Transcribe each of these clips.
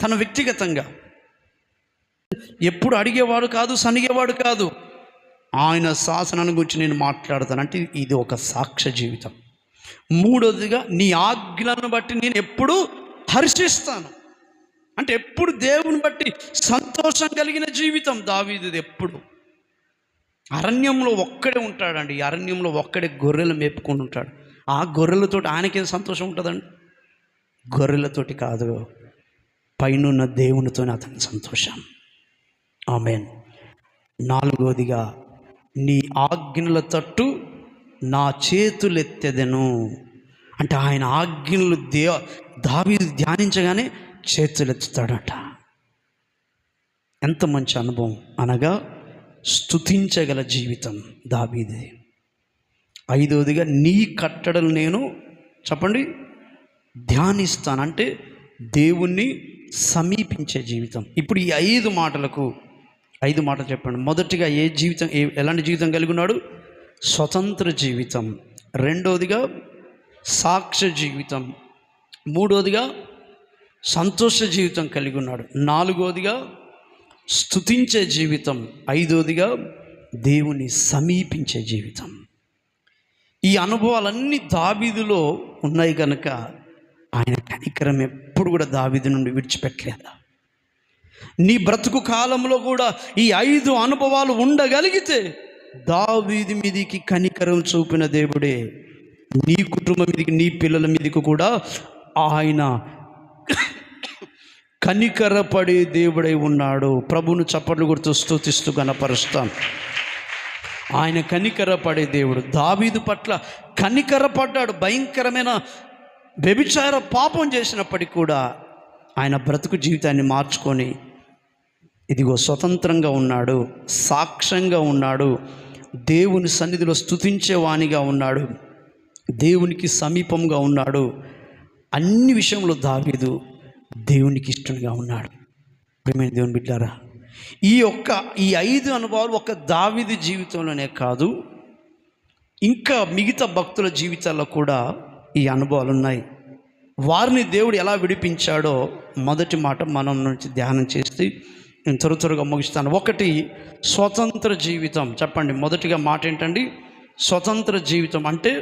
తన వ్యక్తిగతంగా ఎప్పుడు అడిగేవాడు కాదు, సనిగేవాడు కాదు. ఆయన శాసనాన్ని గురించి నేను మాట్లాడతానంటే ఇది ఒక సాక్ష్య జీవితం. మూడోదిగా, నీ ఆజ్ఞలను బట్టి నేను ఎప్పుడు హర్షిస్తాను అంటే ఎప్పుడు దేవుని బట్టి సంతోషం కలిగిన జీవితం దావీదుది. ఎప్పుడు అరణ్యంలో ఒక్కడే ఉంటాడండి. అరణ్యంలో ఒక్కడే గొర్రెలు మేపుకొని ఉంటాడు. ఆ గొర్రెలతోటి ఆయనకేం సంతోషం ఉంటుందండి? గొర్రెలతోటి కాదు, పైనున్న దేవునితోనే అతని సంతోషం. ఆమేన్. నాలుగోదిగా, నీ ఆజ్ఞల తట్టు నా చేతులెత్తెదను అంటే ఆయన ఆజ్ఞలు దావీదు ధ్యానించగానే చేతులెత్తుతాడట. ఎంత మంచి అనుభవం! అనగా స్తుతించగల జీవితం దావీదే. ఐదవదిగా, నీ కట్టడలు నేను చెప్పండి ధ్యానిస్తాను అంటే దేవుణ్ణి సమీపించే జీవితం. ఇప్పుడు ఈ 5 మాటలు చెప్పండి. మొదటిగా ఎలాంటి జీవితం కలిగి ఉన్నాడు? స్వతంత్ర జీవితం. రెండవదిగా సాక్ష్య జీవితం. మూడవదిగా సంతోష జీవితం కలిగి ఉన్నాడు. నాలుగవదిగా స్తుతించే జీవితం. ఐదవదిగా దేవుని సమీపించే జీవితం. ఈ అనుభవాలన్నీ దావీదులో ఉన్నాయి కనుక ఆయన కనికరం ఎప్పుడు కూడా దావీదు నుండి విడిచిపెట్టలేదు. నీ బ్రతుకు కాలంలో కూడా ఈ 5 అనుభవాలు ఉండగలిగితే దావీదు మీదికి కనికరం చూపిన దేవుడే నీ కుటుంబం మీదికి, నీ పిల్లల మీదికి కూడా ఆయన కనికరపడే దేవుడై ఉన్నాడు. ప్రభువును చప్పట్లు కొడుతూ స్తుతిస్తూ గణపరుస్తాం. ఆయన కనికరపడే దేవుడు. దావీదు పట్ల కనికరపడ్డాడు. భయంకరమైన వ్యభిచార పాపం చేసినప్పటికీ కూడా ఆయన బ్రతుకు జీవితాన్ని మార్చుకొని ఇదిగో స్వతంత్రంగా ఉన్నాడు, సాక్ష్యంగా ఉన్నాడు, దేవుని సన్నిధిలో స్తుతించేవానిగా ఉన్నాడు, దేవునికి సమీపంగా ఉన్నాడు. అన్ని విషయంలో దావీదు దేవునికి ఇష్టంగా ఉన్నాడు. ప్రియమైన దేవుని బిడ్డలారా, ఈ 5 అనుభవాలు ఒక దావీదు జీవితంలోనే కాదు, ఇంకా మిగతా భక్తుల జీవితాల్లో కూడా ఈ అనుభవాలు ఉన్నాయి. వారిని దేవుడు ఎలా విడిపించాడో మొదటి మాట మనం నుంచి ధ్యానం చేసి నేను త్వరగా ముగిస్తాను. 1 స్వతంత్ర జీవితం. చెప్పండి, మొదటిగా మాట ఏంటండి? స్వతంత్ర జీవితం అంటే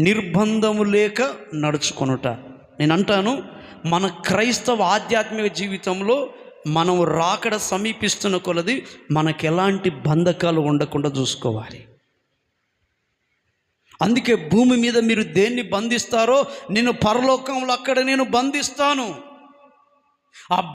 నిర్బంధము లేక నడుచుకొనుట. నేను అంటాను, మన క్రైస్తవ ఆధ్యాత్మిక జీవితంలో మనం రాకడ సమీపిస్తున్న కొలది మనకు ఎలాంటి బంధకాలు ఉండకుండా చూసుకోవాలి. అందుకే భూమి మీద మీరు దేన్ని బంధిస్తారో నేను పరలోకంలో అక్కడ నేను బంధిస్తాను. ఆ